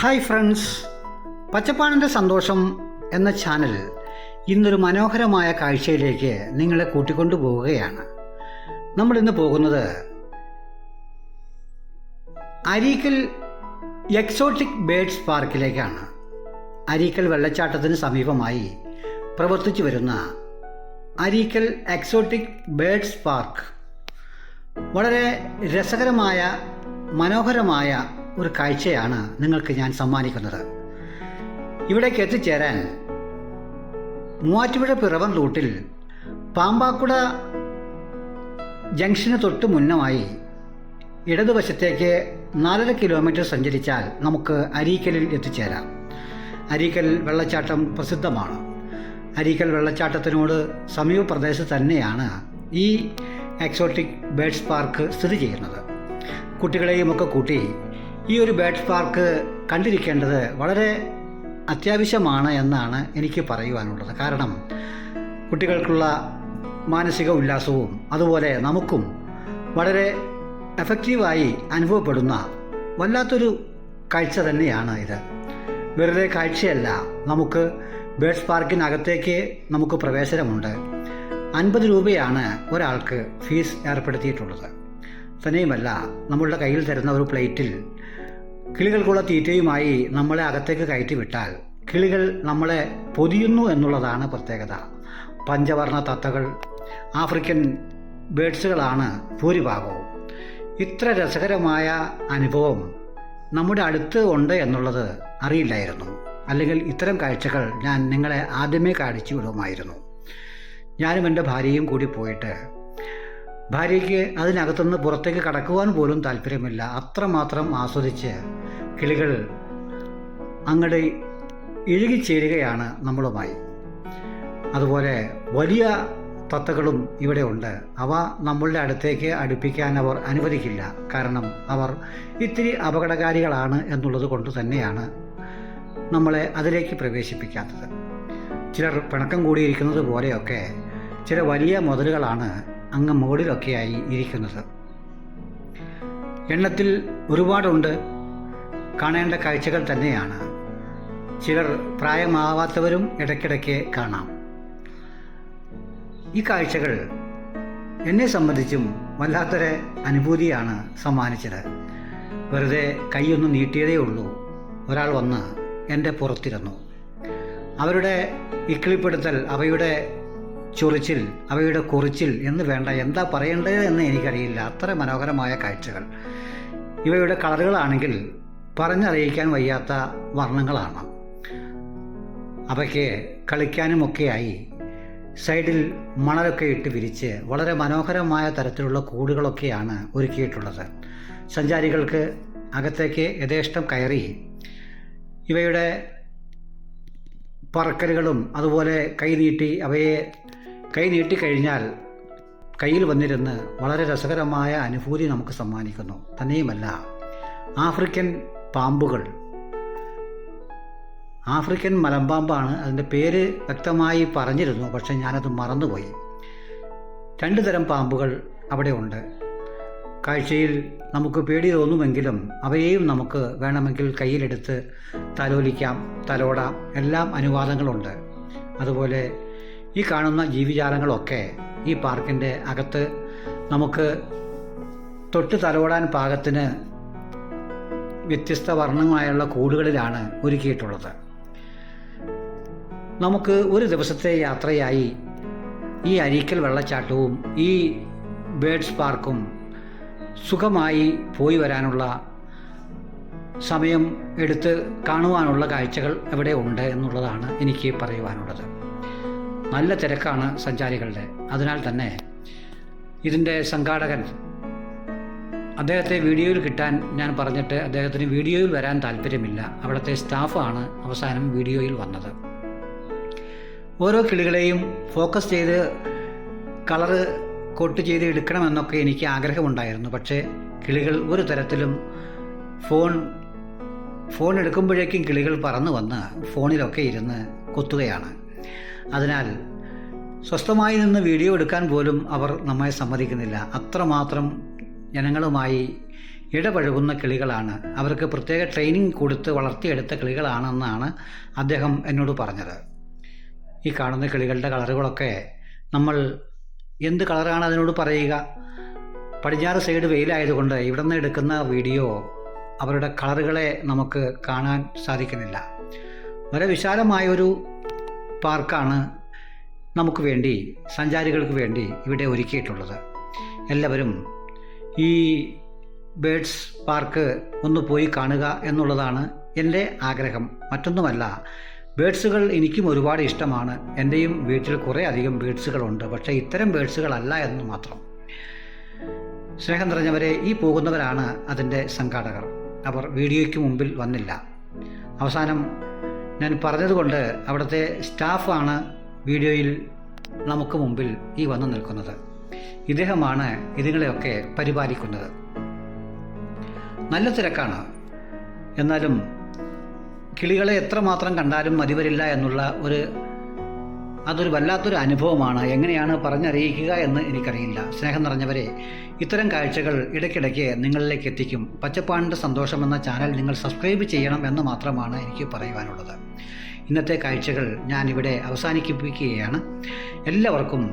Hi friends, പച്ചപ്പാണിൻ്റെ സന്തോഷം എന്ന channel ഇന്നൊരു മനോഹരമായ കാഴ്ചയിലേക്ക് നിങ്ങളെ കൂട്ടിക്കൊണ്ടു പോവുകയാണ്. നമ്മളിന്ന് പോകുന്നത് അരീക്കൽ എക്സോട്ടിക് ബേഡ്സ് പാർക്കിലേക്കാണ്. അരീക്കൽ വെള്ളച്ചാട്ടത്തിന് സമീപമായി പ്രവർത്തിച്ചു വരുന്ന അരീക്കൽ എക്സോട്ടിക് ബേഡ്സ് പാർക്ക് വളരെ രസകരമായ മനോഹരമായ ഒരു കാഴ്ചയാണ് നിങ്ങൾക്ക് ഞാൻ സമ്മാനിക്കുന്നത്. ഇവിടേക്ക് എത്തിച്ചേരാൻ മൂവാറ്റുപുഴ പിറവം റൂട്ടിൽ പാമ്പാക്കുട ജംഗ്ഷന് തൊട്ട് മുന്നമായി ഇടതുവശത്തേക്ക് 4.5 കിലോമീറ്റർ സഞ്ചരിച്ചാൽ നമുക്ക് അരീക്കലിൽ എത്തിച്ചേരാം. അരീക്കൽ വെള്ളച്ചാട്ടം പ്രസിദ്ധമാണ്. അരീക്കൽ വെള്ളച്ചാട്ടത്തിനോട് സമീപ പ്രദേശത്ത് തന്നെയാണ് ഈ എക്സോട്ടിക് ബേഡ്സ് പാർക്ക് സ്ഥിതി ചെയ്യുന്നത്. കുട്ടികളെയുമൊക്കെ കൂട്ടി ഈ ഒരു ബേഡ്സ് പാർക്ക് കണ്ടിരിക്കേണ്ടത് വളരെ അത്യാവശ്യമാണ് എന്നാണ് എനിക്ക് പറയുവാനുള്ളത്. കാരണം കുട്ടികൾക്കുള്ള മാനസിക ഉല്ലാസവും അതുപോലെ നമുക്കും വളരെ എഫക്റ്റീവായി അനുഭവപ്പെടുന്ന വല്ലാത്തൊരു കാഴ്ച തന്നെയാണ് ഇത്. വെറുതെ കാഴ്ചയല്ല, നമുക്ക് ബേഡ്സ് പാർക്കിനകത്തേക്ക് നമുക്ക് പ്രവേശനമുണ്ട്. 50 രൂപയാണ് ഒരാൾക്ക് ഫീസ് ഏർപ്പെടുത്തിയിട്ടുള്ളത്. തന്നെയുമല്ല, നമ്മളുടെ കയ്യിൽ തരുന്ന ഒരു പ്ലേറ്റിൽ കിളികൾക്കുള്ള തീറ്റയുമായി നമ്മളെ അകത്തേക്ക് കയറ്റി വിട്ടാൽ കിളികൾ നമ്മളെ പൊതിയുന്നു എന്നുള്ളതാണ് പ്രത്യേകത. പഞ്ചവർണ്ണ തത്തകൾ, ആഫ്രിക്കൻ ബേഡ്സുകളാണ് ഭൂരിഭാഗവും. ഇത്ര രസകരമായ അനുഭവം നമ്മുടെ അടുത്ത് ഉണ്ട് എന്നുള്ളത് അറിയില്ലായിരുന്നു. അല്ലെങ്കിൽ ഇത്തരം കാഴ്ചകൾ ഞാൻ നിങ്ങളെ ആദ്യമേ കാണിച്ചു വിടുമായിരുന്നു. ഞാനും എൻ്റെ ഭാര്യയും കൂടി പോയിട്ട് ഭാര്യയ്ക്ക് അതിനകത്തുനിന്ന് പുറത്തേക്ക് കടക്കുവാൻ പോലും താല്പര്യമില്ല. അത്രമാത്രം ആസ്വദിച്ച് കിളികൾ അങ്ങോട്ട് ഇഴുകിച്ചേരുകയാണ് നമ്മളുമായി. അതുപോലെ വലിയ തത്തകളും ഇവിടെ ഉണ്ട്. അവ നമ്മളുടെ അടുത്തേക്ക് അടുപ്പിക്കാൻ അവർ അനുവദിക്കില്ല. കാരണം അവർ ഇത്തിരി അപകടകാരികളാണ് എന്നുള്ളത് കൊണ്ട് തന്നെയാണ് നമ്മളെ അതിലേക്ക് പ്രവേശിപ്പിക്കാത്തത്. ചിലർ പിണക്കം കൂടിയിരിക്കുന്നത് പോലെയൊക്കെ ചില വലിയ മുതലുകളാണ് അങ്ങ് മുകളിലൊക്കെയായി ഇരിക്കുന്നത്. എണ്ണത്തിൽ ഒരുപാടുണ്ട്. കാണേണ്ട കാഴ്ചകൾ തന്നെയാണ്. ചിലർ പ്രായമാവാത്തവരും ഇടയ്ക്കിടയ്ക്ക് കാണാം. ഈ കാഴ്ചകൾ എന്നെ സംബന്ധിച്ചും വല്ലാത്തൊരു അനുഭൂതിയാണ് സമ്മാനിച്ചത്. വെറുതെ കൈയൊന്ന് നീട്ടിയതേ ഉള്ളൂ, ഒരാൾ വന്ന് എൻ്റെ പുറത്തിരുന്നു. അവരുടെ ഇക്കിളിപ്പെടുത്തൽ, അവയുടെ ചൊറിച്ചിൽ, അവയുടെ കുറിച്ചിൽ എന്ന് വേണ്ട, എന്താ പറയേണ്ടത് എന്ന് എനിക്കറിയില്ല. അത്ര മനോഹരമായ കാഴ്ചകൾ. ഇവയുടെ കളറുകളാണെങ്കിൽ പറഞ്ഞറിയിക്കാൻ വയ്യാത്ത വർണ്ണങ്ങളാണ്. അവയ്ക്ക് കളിക്കാനുമൊക്കെയായി സൈഡിൽ മണലൊക്കെ ഇട്ട് വിരിച്ച് വളരെ മനോഹരമായ തരത്തിലുള്ള കൂടുകളൊക്കെയാണ് ഒരുക്കിയിട്ടുള്ളത്. സഞ്ചാരികൾക്ക് അകത്തേക്ക് യഥേഷ്ടം കയറി ഇവയുടെ പറക്കലുകളും അതുപോലെ അവയെ കൈ നീട്ടിക്കഴിഞ്ഞാൽ കയ്യിൽ വന്നിരുന്ന് വളരെ രസകരമായ അനുഭൂതി നമുക്ക് സമ്മാനിക്കുന്നു. തന്നെയുമല്ല, ആഫ്രിക്കൻ പാമ്പുകൾ, ആഫ്രിക്കൻ മലമ്പാമ്പാണ് അതിൻ്റെ പേര് വ്യക്തമായി പറഞ്ഞിരുന്നു, പക്ഷെ ഞാനത് മറന്നുപോയി. 2 തരം പാമ്പുകൾ അവിടെ ഉണ്ട്. കാഴ്ചയിൽ നമുക്ക് പേടി തോന്നുമെങ്കിലും അവയെയും നമുക്ക് വേണമെങ്കിൽ കയ്യിലെടുത്ത് തലോലിക്കാം, തലോടാം, എല്ലാം അനുവാദങ്ങളുണ്ട്. അതുപോലെ ഈ കാണുന്ന ജീവിജാലങ്ങളൊക്കെ ഈ പാർക്കിൻ്റെ അകത്ത് നമുക്ക് തൊട്ട് തലോടാൻ പാകത്തിന് വ്യത്യസ്ത വർണ്ണമായുള്ള കൂടുകളിലാണ് ഒരുക്കിയിട്ടുള്ളത്. നമുക്ക് ഒരു ദിവസത്തെ യാത്രയായി ഈ അരീക്കൽ വെള്ളച്ചാട്ടവും ഈ ബേഡ്സ് പാർക്കും സുഖമായി പോയി വരാനുള്ള സമയം എടുത്ത് കാണുവാനുള്ള കാഴ്ചകൾ ഇവിടെ ഉണ്ട് എന്നുള്ളതാണ് എനിക്ക് പറയുവാനുള്ളത്. നല്ല തിരക്കാണ് സഞ്ചാരികളുടെ. അതിനാൽ തന്നെ ഇതിൻ്റെ സംഘാടകൻ, അദ്ദേഹത്തെ വീഡിയോയിൽ കിട്ടാൻ ഞാൻ പറഞ്ഞിട്ട് അദ്ദേഹത്തിന് വീഡിയോയിൽ വരാൻ താല്പര്യമില്ല. അവിടുത്തെ സ്റ്റാഫാണ് അവസാനം വീഡിയോയിൽ വന്നത്. ഓരോ കിളികളെയും ഫോക്കസ് ചെയ്ത് കളറ് കോട്ട് ചെയ്ത് എടുക്കണമെന്നൊക്കെ എനിക്ക് ആഗ്രഹമുണ്ടായിരുന്നു. പക്ഷേ കിളികൾ ഒരു തരത്തിലും ഫോൺ എടുക്കുമ്പോഴേക്കും കിളികൾ പറന്നു വന്ന് ഫോണിലൊക്കെ ഇരുന്ന് കൊത്തുകയാണ്. അതിനാൽ സ്വസ്ഥമായി നിന്ന് വീഡിയോ എടുക്കാൻ പോലും അവർ നമ്മെ സമ്മതിക്കുന്നില്ല. അത്രമാത്രം ജനങ്ങളുമായി ഇടപഴകുന്ന കിളികളാണ്. അവർക്ക് പ്രത്യേക ട്രെയിനിങ് കൊടുത്ത് വളർത്തിയെടുത്ത കിളികളാണെന്നാണ് അദ്ദേഹം എന്നോട് പറഞ്ഞത്. ഈ കാണുന്ന കിളികളുടെ കളറുകളൊക്കെ നമ്മൾ എന്ത് കളറാണ് അതിനോട് പറയുക? പടിഞ്ഞാറ് സൈഡ് വെയിലായതുകൊണ്ട് ഇവിടെ നിന്ന് എടുക്കുന്ന വീഡിയോ അവരുടെ കളറുകളെ നമുക്ക് കാണാൻ സാധിക്കുന്നില്ല. വളരെ വിശാലമായൊരു പാർക്കാണ് നമുക്ക് വേണ്ടി, സഞ്ചാരികൾക്ക് വേണ്ടി ഇവിടെ ഒരുക്കിയിട്ടുള്ളത്. എല്ലാവരും ഈ ബേഡ്സ് പാർക്ക് ഒന്ന് പോയി കാണുക എന്നുള്ളതാണ് എൻ്റെ ആഗ്രഹം. മറ്റൊന്നുമല്ല, ബേഡ്സുകൾ എനിക്കും ഒരുപാട് ഇഷ്ടമാണ്. എൻ്റെയും വീട്ടിൽ കുറേ അധികം ബേഡ്സുകളുണ്ട്. പക്ഷേ ഇത്തരം ബേഡ്സുകളല്ല എന്ന് മാത്രം. സ്നേഹം നിറഞ്ഞവരെ, ഈ പോകുന്നവരാണ് അതിൻ്റെ സംഘാടകർ. അവർ വീഡിയോയ്ക്ക് മുമ്പിൽ വന്നില്ല. അവസാനം ഞാൻ പറഞ്ഞതുകൊണ്ട് അവിടുത്തെ സ്റ്റാഫാണ് വീഡിയോയിൽ നമുക്ക് മുമ്പിൽ ഈ വന്നു നിൽക്കുന്നത്. ഇദ്ദേഹമാണ് ഇതുങ്ങളെയൊക്കെ പരിപാലിക്കുന്നത്. നല്ല തിരക്കാണ്. എന്നാലും കിളികളെ എത്രമാത്രം കണ്ടാലും മതിവരില്ല എന്നുള്ള അതൊരു വല്ലാത്തൊരു അനുഭവമാണ്. എങ്ങനെയാണ് പറഞ്ഞറിയിക്കുക എന്ന് എനിക്കറിയില്ല. സ്നേഹം നിറഞ്ഞവരെ, ഇത്തരം കാഴ്ചകൾ ഇടയ്ക്കിടയ്ക്ക് നിങ്ങളിലേക്ക് എത്തിക്കും. പച്ചപ്പാണിൻ്റെ സന്തോഷം എന്ന ചാനൽ നിങ്ങൾ സബ്സ്ക്രൈബ് ചെയ്യണം എന്ന് മാത്രമാണ് എനിക്ക് പറയുവാനുള്ളത്. ഇന്നത്തെ കാഴ്ചകൾ ഞാൻ ഇവിടെ അവസാനിപ്പിക്കുകയാണ്. എല്ലാവർക്കും